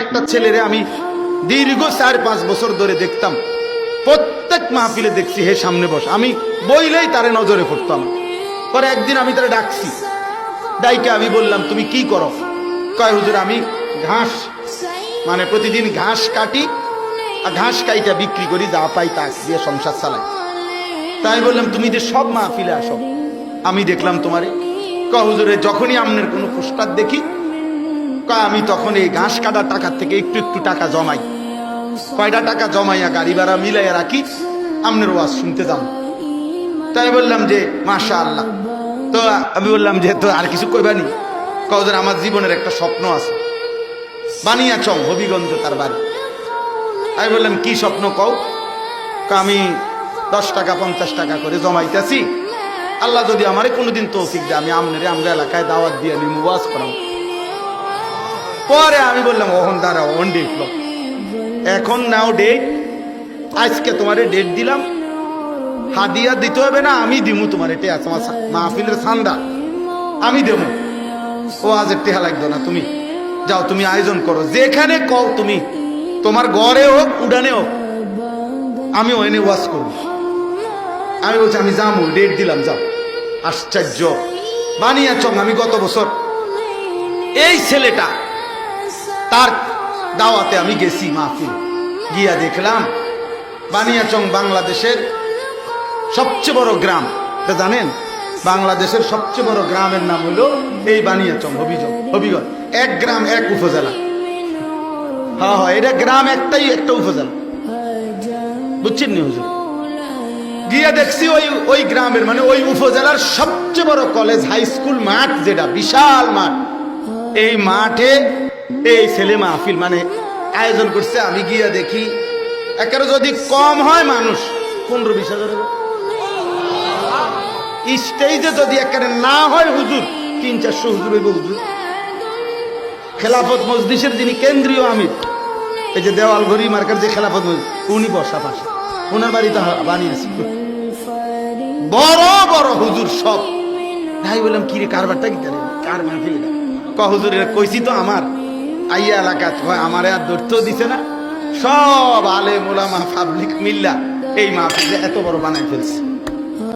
একটা ছেলেরে আমি দীর্ঘ 4-5 বছর ধরে দেখতাম, প্রত্যেক মাহফিলে দেখছি হে সামনে বস, আমি বইলেই তারে নজরে পড়তাম। পরে একদিন আমি তারে ডাকছি, ডাইকে আমি বললাম তুমি কি করো? কয় হুজুর আমি ঘাস, মানে প্রতিদিন ঘাস কাটি আর ঘাস কাইটা বিক্রি করি, যা পাই তা দিয়ে সংসার চালাই। তাই বললাম তুমি যে সব মাহফিলে আসো, আমি দেখলাম তোমারে। কয় হুজুরে যখনই আমনের কোনো পোস্টার দেখি, কয় আমি তখন এই ঘাস কাটার টাকার থেকে একটু একটু টাকা জমাই, কয়টা টাকা জমাইয়া গাড়ি ভাড়া মিলাইয়া রাখি, আমনের ওয়াজ শুনতে যান। তাই বললাম যে মাশাআল্লাহ। তো আমি বললাম যে তো আর কিছু কইবানি? কয় হুজুর আমার জীবনের একটা স্বপ্ন আছে, বানিয়াচং হবিগঞ্জ তার বাড়ি। আমি বললাম কি স্বপ্ন কও? আমি 10 টাকা 50 টাকা করে জমাইতেছি, আল্লাহ যদি আমারে কোনোদিন তৌফিক দেয় আমি আমনেরে আমরা এলাকায় দাওয়াত দিয়ে নিমু, ওয়াজ করাম। পরে আমি বললাম ওহন দাঁড়াও, ওহন ডেট লো, এখন নাও ডেট, আজকে তোমারে ডেট দিলাম, হাদিয়া দিতে হবে না, আমি দিমু তোমার, এটা আছে আমার মাহফিলের সান্দা, আমি দেবো। ও আজ টেহা লাগতো না, তুমি যাও, তুমি আয়োজন করো, যেখানে কও তুমি, তোমার ঘরে হোক উড়ানে হোক, আমি ওখানে ওয়াজ করবো। আমি বলছি আমি যাবো, ডেট দিলাম, যাও। আশ্চর্য, বানিয়াচং আমি গত বছর এই ছেলেটা তার দাওয়াতে আমি গেছি মাহফিল, গিয়া দেখলাম বানিয়াচং বাংলাদেশের সবচেয়ে বড় গ্রাম। তা জানেন বাংলাদেশের সবচেয়ে বড় গ্রামের নাম হলো এই বানিয়াচং হবিগঞ্জ। এক গ্রাম এক উপজেলা। হ্যাঁ হ্যাঁ, এটা গ্রাম একটাই, একটা উপজেলা, বুঝছেন নি হুজুর? গিয়া দেখছি ওই গ্রামের মানে ওই উপজেলার সবচেয়ে বড় কলেজ হাই স্কুল মাঠ, যেটা বিশাল মাঠ, এই মাঠে এই ছেলে মাহফিল মানে আয়োজন করছে। আমি গিয়া দেখি একেবারে যদি কম হয় মানুষ 15-20 হাজার, স্টেজে যদি একেবারে না হয় হুজুর 300-400 হুজুর হইব। হুজুর খেলাফত মজলিসের যিনি কেন্দ্রীয় আমির, এই যে দেওয়াল ঘড়ি মার্কার যে খেলাফত মজলিস, উনি বসা পাশে, ওনার বাড়িতে বানিয়েছি বড় বড় হুজুর সব। ভাই বললাম কি রে কারবারটা কি জানি, কার মাহফিল? হুজুর কইছি তো আমার আইয়া এলাকা, আমার আর ধরতেও দিছে না, সব আলেম ওলামা পাবলিক মিল্লা এই মাহফিল এত বড় বানাই ফেলছে।